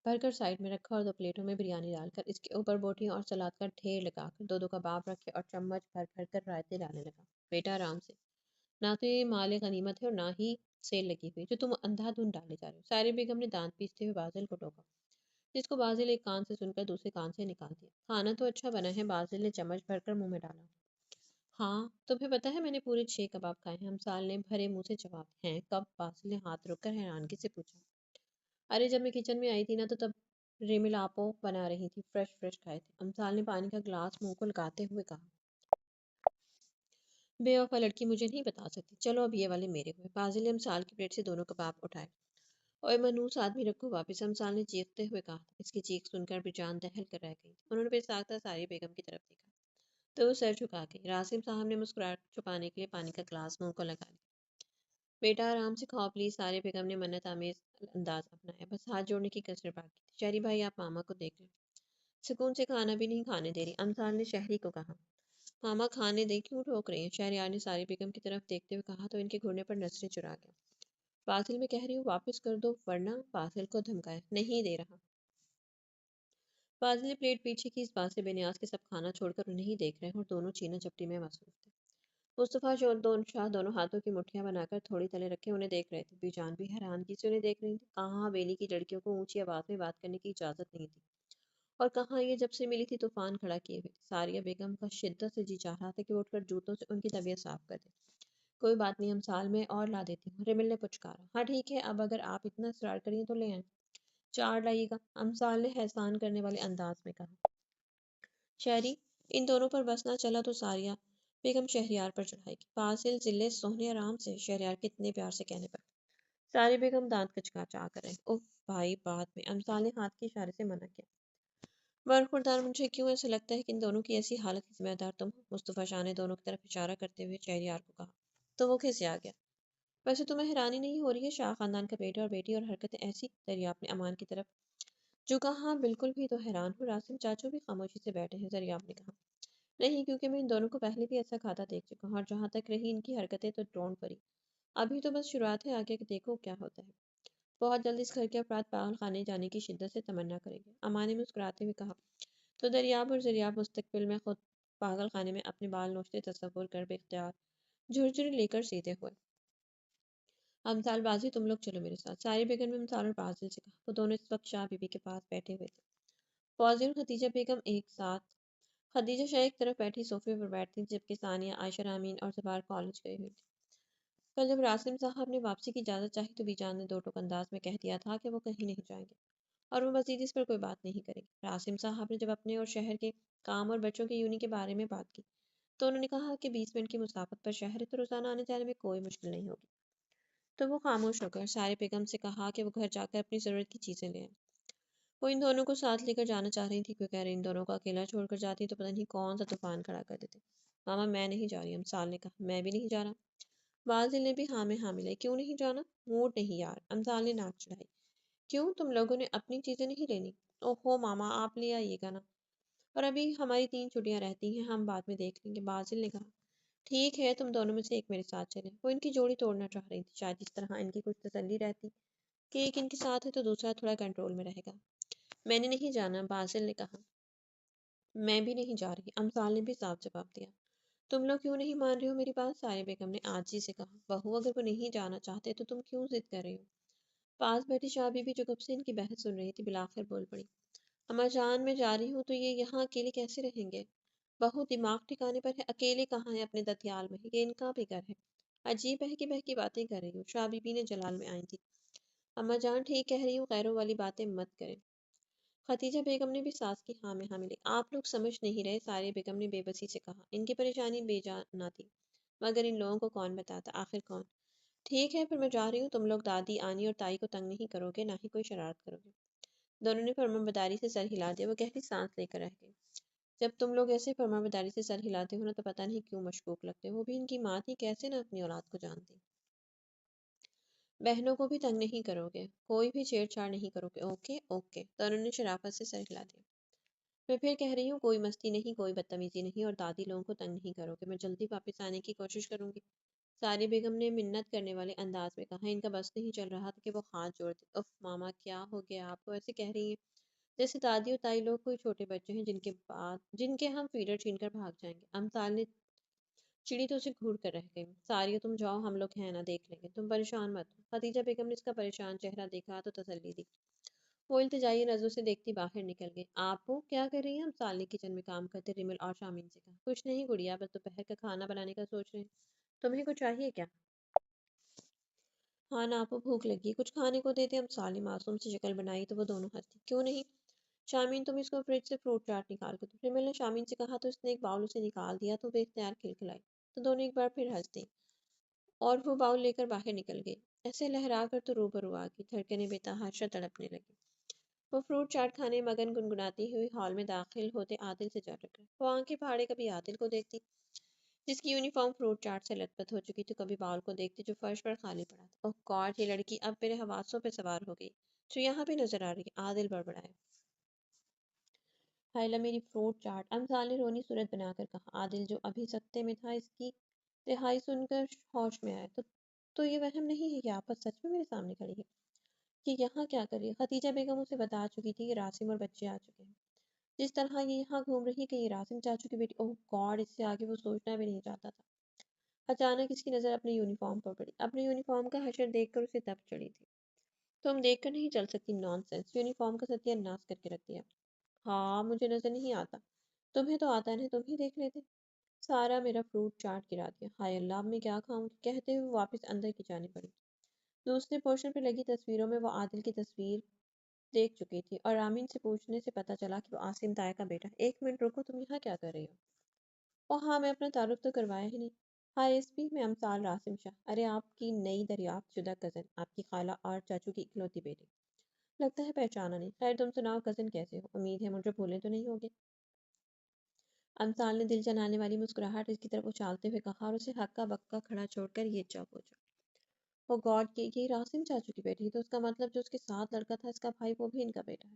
بھر کر سائڈ میں رکھا اور 2 پلیٹوں میں بریانی ڈال کر اس کے اوپر بوٹیاں اور سلاد کا ڈھیر لگا کر 2 کباب رکھے اور چمچ بھر بھر کر رائتے ڈالنے لگا۔ بیٹا آرام سے، نہ تو یہ مال غنیمت ہے اور نہ ہی سیل لگی ہوئی جو تم اندھا دھند ڈالے جا رہے ہو۔ ساری بیگم نے دانت پیستے ہوئے بازل کو ٹوکا، جس کو بازل ایک کان سے سن کر دوسرے کان سے نکال دیا۔ کھانا تو اچھا بنا ہے، بازل نے چمچ بھر کر منہ میں ڈالا۔ ہاں، تمہیں پتہ ہے میں نے پورے 6 کباب کھائے ہیں، امثال نے بھرے منہ سے جواب دیا۔ ہیں کب؟ بازل نے ہاتھ روک کر حیرانگی سے پوچھا۔ ارے جب میں کچن میں آئی تھی نا تو تب ریمل آپو بنا رہی تھی، فریش فریش کھائے تھے۔ امثال نے پانی کا گلاس منہ کو لگاتے ہوئے کہا۔ بے وفا لڑکی، مجھے نہیں بتا سکتی، چلو اب یہ والے میرے ہوئے۔ بازل نے امثال کی پلیٹ سے 2 کباب اٹھائے۔ اوئے منوس آدمی، رکھو واپس، امثال نے چیختے ہوئے کہا تھا۔ اس کی چیخ سن کر بجان دہل کر رہ گئی۔ انہوں نے بے ساختہ ساری بیگم کی طرف دیکھا تو وہ سر جھکا گئی۔ راسم صاحب نے مسکراہٹ چھپانے کے لیے پانی کا گلاس منہ کو لگا لیا۔ بیٹا آرام سے کھاؤ پلیز، سارے بیگم نے منت آمیز انداز اپنایا، بس ہاتھ جوڑنے کی کسر باقی تھی۔ شہری بھائی، آپ ماما کو دیکھ لیں، سکون سے کھانا بھی نہیں کھانے دے رہی، امثال نے شہری کو کہا۔ ماما کھانے دے، کیوں ٹھوک رہی ہیں؟ شہریار نے ساری بیگم کی طرف دیکھتے ہوئے کہا تو ان کے گھرنے پر نظریں چرا گیا۔ بازل میں کہہ رہی ہوں واپس کر دو ورنہ، بازل کو دھمکایا۔ نہیں دے رہا۔ بازل نے پلیٹ پیچھے کی، اس بات سے بے نیاز کے سب کھانا چھوڑ کر انہیں ہی دیکھ رہے ہیں اور دونوں چینا چپٹی میں مصروف تھے۔ مصطفیٰ شاہ دونوں ہاتھوں کی مٹھیاں بنا کر تھوڑی تلے رکھے انہیں دیکھ رہے تھے۔ بی جان بھی حیرانگی سے انہیں دیکھ رہی تھی۔ کہاں حویلی کی لڑکیوں کو اونچی آواز میں بات کرنے کی اجازت نہیں تھی، اور کہاں یہ جب سے ملی تھی طوفان کھڑا کیے ہوئے تھی۔ ساریہ بیگم کا شدت سے جی چاہ رہا تھا کہ وہ اٹھ کر جوتوں سے ان کی طبیعت صاف کر دے۔ کوئی بات نہیں، ہم سال میں اور لا دیتی ہوں، ریمل نے پچکارا۔ ہاں ٹھیک ہے، اب اگر آپ اتنا اصرار کریں تو لے آئیں۔ 4 لائیے گا، امثال نے احسان کرنے والے انداز میں کہا۔ شہری، ان دونوں پر بس نہ چلا تو ساریہ بیگم شہریار پر چڑھائے گی۔ فاصل ضلع سوہنے آرام سے، شہریار کے اتنے پیار سے کہنے پر ساری بیگم دانت کچکچا کر رہے۔ اوہ بھائی بعد میں، امثال نے ہاتھ کے اشارے سے منع کیا۔ برخوردار، مجھے کیوں ایسا لگتا ہے کہ ان دونوں کی ایسی حالت کی ذمہ دار تم ہو؟ مصطفیٰ شاہ نے دونوں کی طرف اشارہ کرتے ہوئے شہریار کو کہا۔ تو وہ کیسے آ گیا؟ ویسے تمہیں حیرانی نہیں ہو رہی ہے؟ شاہ خاندان کا بیٹا اور بیٹی اور حرکتیں ایسی؟ دریاب نے امان کی طرف جھکا۔ ہاں بالکل بھی تو حیران ہوں، راسم چاچو بھی خاموشی سے بیٹھے ہیں، دریاب نے کہا۔ نہیں، کیونکہ میں ان دونوں کو پہلے بھی ایسا کھاتا دیکھ چکا ہوں، اور جہاں تک رہی ان کی حرکتیں تو ڈرون پری، ابھی تو بس شروعات ہے، آگے دیکھو کیا ہوتا ہے۔ بہت جلد اس گھر کے افراد پاگل خانے جانے کی شدت سے تمنا کریں گے، امان نے مسکراتے ہوئے کہا۔ تو دریاب اور دریاب مستقبل میں خود پاگل خانے میں اپنے بال نوچتے تصور کر بے اختیار جھرجھری لے کر سیدھے ہوئے۔ امثال بازی تم لوگ چلو میرے ساتھ، ساری بیگم نے امثال اور بازل سے کہا۔ وہ دونوں اس وقت شاہ بی بی کے پاس بیٹھے ہوئے تھے، فوزی اور خدیجہ بیگم ایک ساتھ۔ خدیجہ شاہ ایک طرف بیٹھی صوفے پر بیٹھتی تھی، جبکہ ثانیہ، عائشہ رامین اور زبار کالج گئی ہوئی تھی۔ کل جب راسم صاحب نے واپسی کی اجازت چاہی تو بی جان نے دو ٹوک انداز میں کہہ دیا تھا کہ وہ کہیں نہیں جائیں گے اور وہ مزید اس پر کوئی بات نہیں کریں گے۔ راسم صاحب نے جب اپنے اور شہر کے کام اور بچوں کی یونی کے بارے میں بات کی تو انہوں نے کہا کہ 20 منٹ کی مسافت پر شہر ہے تو روزانہ آنے جانے میں کوئی مشکل نہیں ہوگی۔ تو وہ خاموش ہو کر سارے بیگم سے کہا کہ وہ گھر جا کر اپنی ضرورت کی چیزیں لے آئیں۔ وہ ان دونوں کو ساتھ لے کر جانا چاہ رہی تھی، کیونکہ اگر ان دونوں کو اکیلا چھوڑ کر جاتی تو پتہ نہیں کون سا طوفان کھڑا کر دیتے۔ ماما میں نہیں جا رہی، امثال نے کہا۔ میں بھی نہیں جا رہا۔ بازل نے بھی ہاں میں ہاں ملائی۔ کیوں نہیں جانا؟ موڈ نہیں یار، امثال نے ناک چڑھائی۔ کیوں، تم لوگوں نے اپنی چیزیں نہیں لینی؟ اوہو ماما آپ لے آئیے گا نا، اور ابھی ہماری 3 چھٹیاں رہتی ہیں، ہم بعد میں دیکھ لیں گے، بازل نے کہا۔ ٹھیک ہے، تم دونوں میں سے ایک میرے ساتھ چلے۔ وہ ان کی جوڑی توڑنا چاہ رہی تھی، شاید اس طرح ان کی کچھ تسلی رہتی کہ ایک ان کے ساتھ ہے تو دوسرا تھوڑا کنٹرول میں رہے گا۔ میں نے نہیں جانا، بازل نے کہا۔ میں بھی نہیں جا رہی، امثال نے بھی صاف جواب دیا۔ تم لوگ کیوں نہیں مان رہے ہو میری بات؟ سارے بیگم نے عاجزی سے کہا۔ بہو اگر وہ نہیں جانا چاہتے تو تم کیوں ضد کر رہی ہو؟ پاس بیٹھی شاہ بی بی جو کب سے ان کی بحث سن رہی تھی بالآخر بول پڑی۔ اما جان میں جا رہی ہوں تو یہ یہاں اکیلے کیسے رہیں گے؟ بہو دماغ ٹھکانے پر ہے؟ اکیلے کہاں ہے اپنے دتیال میں، یہ ان کا بھی گھر ہے۔ عجیب بہکی بہکی باتیں کر رہی ہوں، شاہ بی بی نے جلال میں آئی تھی۔ اما جان ٹھیک کہہ رہی ہوں، غیروں والی باتیں مت کریں۔ خدیجہ بیگم نے بھی ساس کی ہاں میں ہاں ملی۔ آپ لوگ سمجھ نہیں رہے، سارے بیگم نے بے بسی سے کہا۔ ان کی پریشانی بے جا نہ تھی، مگر ان لوگوں کو کون بتاتا، آخر کون؟ ٹھیک ہے پھر میں جا رہی ہوں، تم لوگ دادی، آنی اور تائی کو تنگ نہیں کرو گے، نہ ہی کوئی شرارت کرو گے۔ دونوں نے فرمانبرداری سے سر ہلا دیا، وہ گہری سانس لے کر رہ گئی۔ جب تم لوگ ایسے فرمانبرداری سے سر ہلاتے ہو نا تو پتہ نہیں کیوں مشکوک لگتے ہو، وہ بھی ان کی ماں تھی، کیسے نہ اپنی اولاد کو جانتی۔ بہنوں کو بھی تنگ نہیں کرو گے، کوئی بھی چھیڑ چھاڑ نہیں کرو گے، اوکے اوکے، دونوں نے شرافت سے سر ہلا دیا۔ میں پھر کہہ رہی ہوں، کوئی مستی نہیں، کوئی بدتمیزی نہیں، اور دادی لوگوں کو تنگ نہیں کرو گے، میں جلدی واپس آنے کی کوشش کروں گی۔ ساری بیگم نے منت کرنے والے انداز میں کہا۔ ان کا بس نہیں چل رہا تھا کہ وہ ہاتھ جوڑتی۔ اف ماما کیا ہو گیا آپ کو، ایسے کہہ رہی ہیں جیسے دادی اور تائی لوگ کوئی چھوٹے بچے ہیں جن کے ہم فیڈر چھین کر بھاگ جائیں گے۔ امثال نے چڑی تو اسے گھور کر رہ گئی۔ ساریو تم جاؤ، ہم لوگ ہیں نا، دیکھ لیں گے، تم پریشان مت ہو۔ خدیجہ بیگم نے اس کا پریشان چہرہ دیکھا تو تسلی دی۔ وہ التجائی نظروں سے دیکھتی باہر نکل گئی۔ آپ وہ کیا کر رہی ہیں؟ امثال نے کچن میں کام کرتے ریمل اور شامین سے کہا۔ کچھ نہیں گڑیا، بس دوپہر کا کھانا بنانے کا سوچ رہے ہیں۔ تمہیں کچھ چاہیے کیا؟ ہاں نا آپو، بھوک لگی، کچھ کھانے کو دیتے۔ امثال نے معصوم سی شکل بنائی تو وہ دونوں ہنسی۔ کیوں نہیں؟ شامین تم اس کو فریج سے فروٹ چاٹ نکال کے دو۔ ریمل نے شامین سے کہا تو اس نے ایک باؤل اسے نکال دیا تو وہ اختیار کھلکھلائی تو دونوں ایک بار پھر ہنس دیں اور وہ باؤل لے کر باہر نکل گئی۔ ایسے لہرا کر تو روبرو آ گئی، دھڑکنیں بے تحاشا تڑپنے لگی۔ وہ فروٹ چاٹ کھانے مگن گنگناتی ہوئی ہال میں داخل ہوتے عادل سے جا ٹکرا۔ وہ آنکھیں پھاڑے کبھی عادل کو دیکھتی جس کی یونیفارم فروٹ چاٹ سے لت پت ہو چکی تھی، کبھی باؤل کو دیکھتی جو فرش پر خالی پڑا تھا۔ اوہ گاڈ، یہ لڑکی اب میرے حواسوں پہ سوار ہو گئی، جو یہاں بھی نظر آ رہی ہے، عادل بڑبڑائے۔ ہائلہ میری فروٹ چاٹ، امثال نے رونی صورت بنا کر کہا۔ عادل جو ابھی سکتے میں تھا اس کی رہائی سن کر ہوش میں آیا۔ تو یہ وہم نہیں ہے کہ آپت سچ میں میرے سامنے کھڑی ہے؟ کہ یہاں کیا کر رہی ہے؟ خدیجہ بیگم اسے بتا چکی تھی کہ راسم اور بچے آ چکے ہیں۔ جس طرح یہ یہاں گھوم رہی کہ یہ راسم چاچو کی بیٹی، اوہ گاڈ، اس سے آگے وہ سوچنا بھی نہیں چاہتا تھا۔ اچانک اس کی نظر اپنے یونیفارم پر پڑی، اپنے یونیفارم کا حشر دیکھ کر اسے تب چڑھی تھی۔ تم دیکھ کر نہیں چل سکتی، نان سینس، یونیفارم کا ستیہ ناش کر کے رکھ دیا۔ ہاں مجھے نظر نہیں آتا، تمہیں تو آتا ہے، تم ہی دیکھ لیتے۔ سارا میرا فروٹ چاٹ گرا دیا، ہائے اللہ اب میں کیا کھاؤں گی، کہتے ہوئے واپس اندر کی جانے پڑی۔ دوسرے پورشن پہ لگی تصویروں میں وہ عادل کی تصویر دیکھ چکی تھی اور رامین سے پوچھنے سے پتہ چلا کہ وہ عاصم طاہر کا بیٹا ہے۔ ایک منٹ رکو، تم یہاں کیا کر رہی ہو؟ اوہ ہاں، میں اپنا تعارف تو کروایا ہی نہیں۔ ہائے ایس پی، میں امثال راسم شاہ، ارے آپ کی نئی دریافت شدہ کزن، آپ کی خالہ اور چاچو کی اکلوتی بیٹی، لگتا ہے پہچانا نہیں۔ خیر تم سناؤ کزن کیسے ہو، امید ہے مجھے بھولے تو نہیں ہوگے؟ امثال نے دل جلانے والی مسکراہٹ اس کی طرف اچھالتے ہوئے کہا اور اسے ہکا بکا کھڑا چھوڑ کر یہ چاپ ہو جا۔ وہ گاڈ کی یہی راسم چاچو کی بیٹی ہے، تو اس کا مطلب جو اس کے ساتھ لڑکا تھا اس کا بھائی وہ بھی ان کا بیٹا ہے۔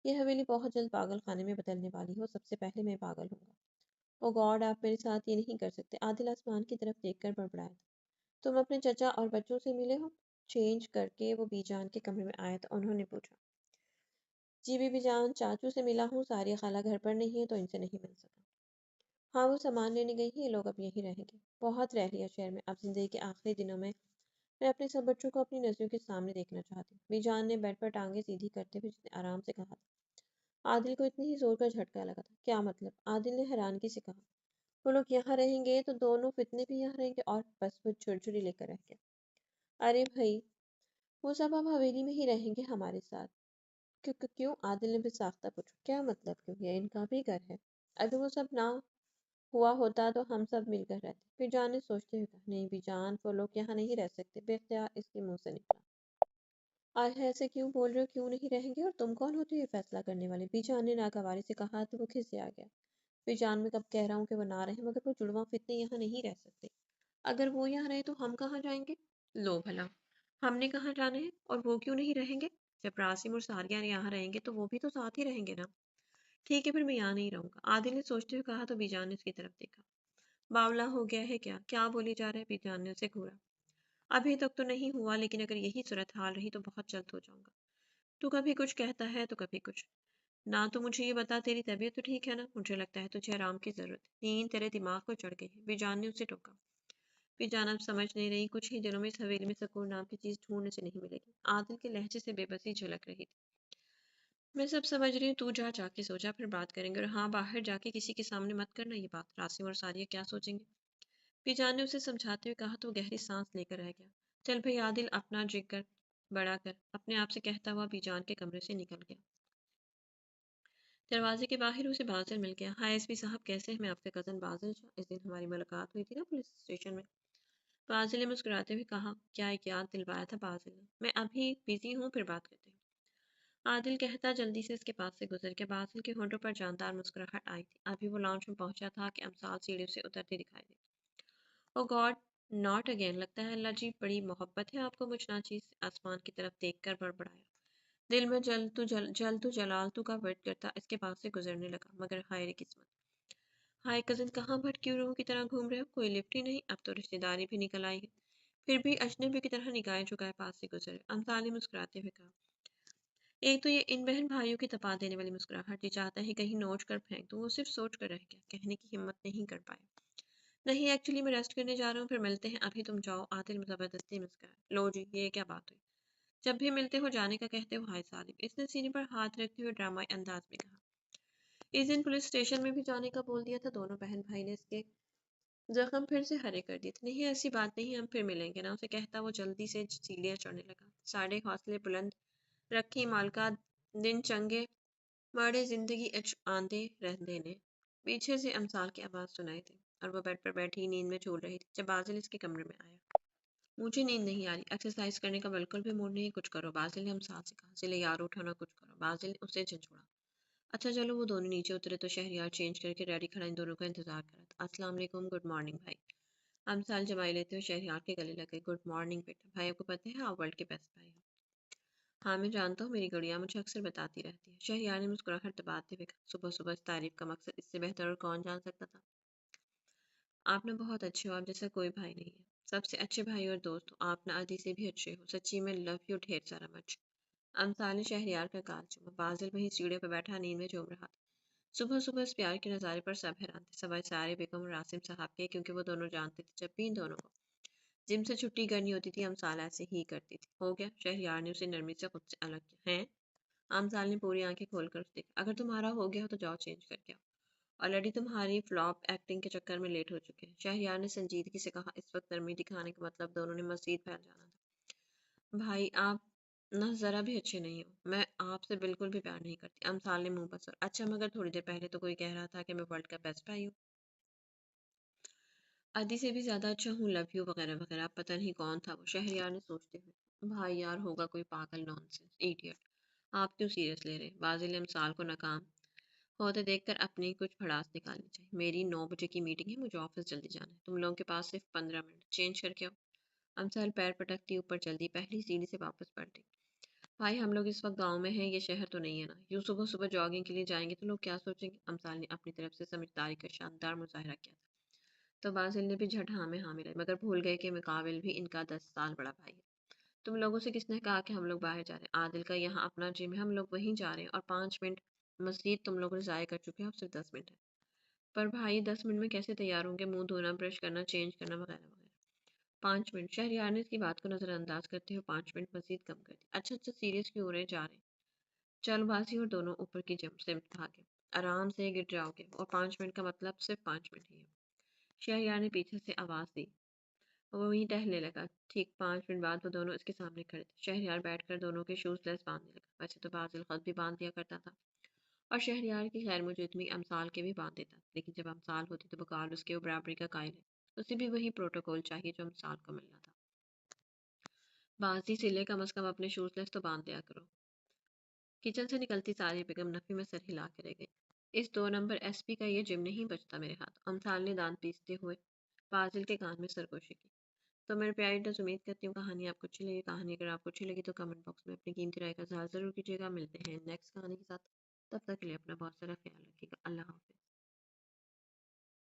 یہ حویلی بہت جلد پاگل خانے میں بدلنے والی ہے اور سب سے پہلے میں پاگل ہوں گا۔ او گاڈ، آپ میرے ساتھ یہ نہیں کر سکتے۔ عادل آسمان کی طرف دیکھ کر بڑبڑایا تھا۔ تم اپنے چچا اور بچوں سے ملے ہو؟ چینج کر کے وہ بی جان کے کمرے میں آیا تو انہوں نے پوچھا۔ جی بی بی جان، چاچو سے ملا ہوں، ساریہ خالہ گھر پر نہیں ہے تو ان سے نہیں مل سکا۔ ہاں، وہ سامان لینے گئی ہیں، یہ لوگ اب یہیں رہیں گے۔ بہت رہ لیا شہر میں، اب زندگی کے آخری دنوں میں اپنے سب بچوں کو اپنی نظروں کے سامنے دیکھنا چاہتی ہوں۔ بی جان نے بیڈ پر ٹانگیں سیدھی کرتے ہوئے جتنے آرام سے کہا تھا۔ عادل کو اتنی ہی زور کا جھٹکا لگا تھا۔ کیا مطلب؟ عادل نے حیرانگی سے کہا۔ وہ لوگ یہاں رہیں گے تو دونوں فتنے بھی یہاں رہیں گے، اور بس وہ چھڑچھڑی لے کر رہ گیا۔ ارے بھائی، وہ سب اب حویلی میں ہی رہیں گے ہمارے ساتھ۔ کیوں؟ عادل نے بھی ساختہ پوچھا۔ کیا مطلب کیوں؟ یہ ان کا بھی گھر ہے۔ اگر وہ سب نہ ہوا ہوتا تو ہم سب مل کر رہتے۔ پھر جان نے سوچتے ہوئے کہا، نہیں بھی جان، وہ لوگ یہاں نہیں رہ سکتے۔ بے اختیار اس کے منہ سے نکلا۔ آئے ایسے کیوں بول رہے ہو؟ کیوں نہیں رہیں گے؟ اور تم کون ہوتے ہو یہ فیصلہ کرنے والے؟ بی جان نے ناگواری سے کہا تو وہ کھسے آ گیا۔ بی جان، میں کب کہہ رہا ہوں کہ وہ نہ رہیں، مگر وہ جڑواں فتنے یہاں نہیں رہ سکتے۔ اگر وہ یہاں رہے تو ہم کہاں جائیں گے؟ لو بھلا، ہم نے کہاں جانا ہے؟ اور وہ کیوں نہیں رہیں گے؟ جب راسم اور ساریہ یہاں رہیں گے تو وہ بھی تو ساتھ ہی رہیں گے نا۔ ٹھیک ہے، پھر میں یہاں نہیں رہوں گا، عادل نے سوچتے ہوئے کہا تو بی جان نے اس کی طرف دیکھا۔ باولا ہو گیا ہے کیا؟ کیا بولی جا رہا ہے؟ بی جان نے اسے گھورا۔ ابھی تک تو نہیں ہوا، لیکن اگر یہی صورتحال رہی تو بہت جلد ہو جاؤں گا۔ تو کبھی کچھ کہتا ہے تو کبھی کچھ۔ نہ تو مجھے یہ بتا، تیری طبیعت تو ٹھیک ہے نا؟ مجھے لگتا ہے تجھے آرام کی ضرورت ہے، نیند تیرے دماغ کو چڑھ گئی ہے۔ بی جان نے اسے ٹوکا۔ بی جان اب سمجھ نہیں رہی، کچھ ہی دنوں میں اس حویلی میں سکون نام کی چیز ڈھونڈنے سے نہیں ملے گی۔ عادل کے لہجے سے بے بسی جھلک رہی تھی۔ میں سب سمجھ رہی ہوں، تو جا کے سو جا، پھر بات کریں گے، اور ہاں، باہر جا کے کسی کے سامنے مت کرنا یہ بات، راسم اور ساریہ کیا سوچیں گے۔ بی جان نے اسے سمجھاتے ہوئے کہا تو وہ گہری سانس لے کر رہ گیا۔ چل بھئی عادل، اپنا جگر بڑا کر، اپنے آپ سے کہتا ہوا بی جان کے کمرے سے نکل گیا۔ دروازے کے باہر اسے بازل مل گیا۔ ہائے ایس پی صاحب، کیسے ہیں؟ میں آپ کے کزن بازل شاہ، اس دن ہماری ملاقات ہوئی تھی نا پولیس اسٹیشن میں۔ بازل نے مسکراتے ہوئے کہا۔ کیا ایک یاد دلوایا تھا بازل نے؟ میں ابھی بزی ہوں، پھر بات کرتے ہیں۔ عادل کہتا جلدی سے اس کے پاس سے گزر گیا۔ بازل کے ہونٹوں پر جاندار مسکراہٹ آئی تھی۔ ابھی وہ لاؤنج میں پہنچا تھا کہ امثال سیڑھیوں سے اترتی دکھائی دی۔ او گاڈ، ناٹ اگین! لگتا ہے اللہ جی بڑی محبت ہے آپ کو مجھ ناچیز سے۔ آسمان کی طرف دیکھ کر بڑبڑایا۔ دل میں جل تو جلال تو کا ورد کرتا اس کے پاس سے گزرنے لگا، مگر ہائے رے قسمت! ہائے کزن، کہاں بھٹکی روحوں کی طرح گھوم رہے ہو؟ کوئی لفٹ ہی نہیں، اب تو رشتے داری بھی نکل آئی ہے، پھر بھی اجنبی کی طرح نگاہیں جھکائے پاس سے گزرے۔ امثال نے مسکراتے ہوئے کہا۔ ایک تو یہ ان بہن بھائیوں کی تپا دینے والی مسکراہٹ، یہ چاہتا ہے کہیں نوچ کر پھینک دوں، وہ صرف سوچ کر رہ گیا، کہنے کی ہمت نہیں کر پایا۔ نہیں، ایکچولی میں ریسٹ کرنے جا رہا ہوں، پھر ملتے ہیں، ابھی تم جاؤ۔ عادل زبردستی مسکرایا۔ لو جی، یہ کیا بات ہوئی؟ جب بھی ملتے ہو جانے کا کہتے ہو ہائے سالم، اس نے سینے پر ہاتھ رکھتے ہوئے ڈرامائی انداز میں کہا۔ اس دن پولیس اسٹیشن میں بھی جانے کا بول دیا تھا، دونوں بہن بھائی نے اس کے زخم پھر سے ہرے کر دیے تھے۔ نہیں، ایسی بات نہیں، ہم پھر ملیں گے نا، اسے کہتا وہ جلدی سے سیڑھیاں چڑھنے لگا۔ ساڑھے حوصلے بلند رکھی مالکا، دن چنگے ماڑے زندگی اچ آندے رہندے نے۔ پیچھے سے امثال کی آواز سنائی دی، اور وہ بیڈ پر بیٹھی نیند میں جھول رہی تھی جب بازل اس کے کمرے میں آیا۔ مجھے نیند نہیں آ رہی، ایکسرسائز کرنے کا بالکل بھی موڈ نہیں، کچھ کرو، بازل نے امثال سے کہا۔ چلے یار اٹھو نا، کچھ کرو، بازل نے اسے جھنجھوڑا۔ اچھا چلو، وہ دونوں نیچے اترے تو شہریار چینج کر کے ریڈی کھڑا ان دونوں کا انتظار کر رہا تھا۔ السلام علیکم، گڈ مارننگ بھائی۔ امثال جمائی لیتے ہوئے شہریار کے گلے لگ گئی۔ گڈ مارننگ بیٹا، بھائی آپ کو پتہ ہے آپ ورلڈ کے بیسٹ بھائی ہو۔ ہاں میں جانتا ہوں، میری گڑیا مجھے اکثر بتاتی رہتی ہے۔ شہریار نے مسکراہٹ دباتے ہوئے کہا۔ صبح صبح اس تعریف کا مقصد اس سے بہتر اور کون جان سکتا تھا؟ آپ نے بہت اچھے ہو، آپ جیسا کوئی بھائی نہیں ہے، سب سے اچھے بھائی اور دوست ہو آپ، نہ آدھی سے بھی اچھے ہو، سچی میں لو یو ڈھیر سارا مچ۔ امثال نے شہریار کا گال چوما۔ بازل وہیں سیڑھیوں پہ بیٹھا نیند میں جھوم رہا تھا۔ صبح صبح اس پیار کے نظارے پر سب حیران تھے، سوائے سارے بیگم اور راسم صاحب کے، کیونکہ وہ دونوں جانتے تھے جب بھی ان دونوں کو جم سے چھٹی کرنی ہوتی تھی امثال ایسے ہی کرتی تھی۔ ہو گیا؟ شہریار نے اسے نرمی سے خود سے الگ کیا۔ ہیں؟ امثال نے پوری آنکھیں کھول کر اسے دیکھا۔ اگر تمہارا ہو گیا ہو تو جاؤ چینج کر کے آؤ، آلریڈی تمہاری فلاپ ایکٹنگ کے چکر میں لیٹ ہو چکے ہیں۔ شہریار نے سنجیدگی سے کہا۔ اس وقت نرمی دکھانے کا مطلب دونوں نے مزید پھیل جانا تھا۔ بھائی آپ نہ ذرا بھی اچھے نہیں ہو، میں آپ سے بالکل بھی پیار نہیں کرتی۔ امثال نے منہ پسر۔ اچھا، مگر تھوڑی دیر پہلے تو کوئی کہہ رہا تھا کہ میں ورلڈ کا بیسٹ بھائی ہوں، آدھی سے بھی زیادہ اچھا ہوں، لو یو وغیرہ وغیرہ۔ اب پتہ نہیں کون تھا وہ، شہریار نے سوچتے ہوئے۔ بھائی یار، ہوگا کوئی پاگل، نان سینس ایڈیٹ، آپ کیوں سیریس لے رہے ہیں؟ بازل نے امثال کو ناکام ہوتے دیکھ کر اپنی کچھ بھڑاس نکالنی چاہیے۔ میری 9 بجے کی میٹنگ ہے، مجھے آفس جلدی جانا ہے، تم لوگوں کے پاس صرف 15 منٹ، چینج کر کے آؤ۔ امثال پیر پٹکتی اوپر چل دی، پہلی سیڑھی سے واپس پلٹی۔ بھائی ہم لوگ اس وقت گاؤں میں ہیں، یہ شہر تو نہیں ہے نا، یوں صبح صبح جاگنگ کے لیے جائیں گے تو لوگ کیا سوچیں گے؟ امثال نے اپنی طرف سے سمجھداری کا شاندار مظاہرہ کیا تھا۔ تو بازل نے بھی جھٹ ہاں میں ہاں ملائی، مگر بھول گئے کہ مقابل بھی ان کا 10 سال بڑا بھائی ہے۔ تم لوگوں سے کس نے کہا کہ ہم لوگ باہر جا رہے ہیں؟ عادل کا یہاں اپنا جم ہے، ہم لوگ وہیں جا رہے ہیں، اور 5 منٹ مزید تم لوگوں نے ضائع کر چکے ہو، اب صرف 10 منٹ ہے۔ پر بھائی 10 منٹ میں کیسے تیار ہوں گے؟ منہ دھونا، برش کرنا، چینج کرنا وغیرہ وغیرہ۔ 5 منٹ؟ شہریار نے اس کی بات کو نظر انداز کرتے ہوئے 5 منٹ مزید کم کر دی۔ اچھا اچھا، سیریس کیوں ہو رہے؟ جا رہے ہیں۔ چل باسی، اور دونوں اوپر کی جم سمت بھاگے۔ آرام سے گر جاؤ گے، اور 5 منٹ کا مطلب صرف 5 منٹ ہی ہے۔ شہریار نے پیچھے سے آواز دی، وہ وہیں ٹہلنے لگا۔ ٹھیک 5 منٹ بعد وہ دونوں اس کے سامنے کھڑے تھے۔ شہریار بیٹھ کر دونوں کے شوز لیس باندھنے لگا، ویسے تو بازل خود بھی باندھ دیا کرتا تھا، اور شہریار کی غیر موجودگی میں امثال کے بھی باندھ دیتا، لیکن جب امثال ہوتی تو بقال اس کے وہ برابری کا قائل ہے، اسے بھی وہی پروٹوکول چاہیے جو امثال کو ملنا تھا۔ بازی سلے کم از کم اپنے شوز لیس تو باندھ دیا کرو۔ کچن سے نکلتی ساری بیگم نفی میں سر ہلا کے رہ گئی۔ اس 2 نمبر ایس پی کا یہ جم نہیں بچتا میرے ہاتھ، امثال نے دانت پیستے ہوئے فاضل کے کان میں سرگوشی کی۔ تو میرے پیاری ڈز، امید کرتی ہوں کہانی آپ کو اچھی لگی۔ کہانی اگر آپ کو اچھی لگی تو کمنٹ باکس میں اپنی قیمتی رائے کا اظہار ضرور کیجیے گا۔ ملتے ہیں نیکسٹ کہانی کے ساتھ، تب تک کے لیے اپنا بہت سارا خیال رکھیے گا۔ اللہ حافظ۔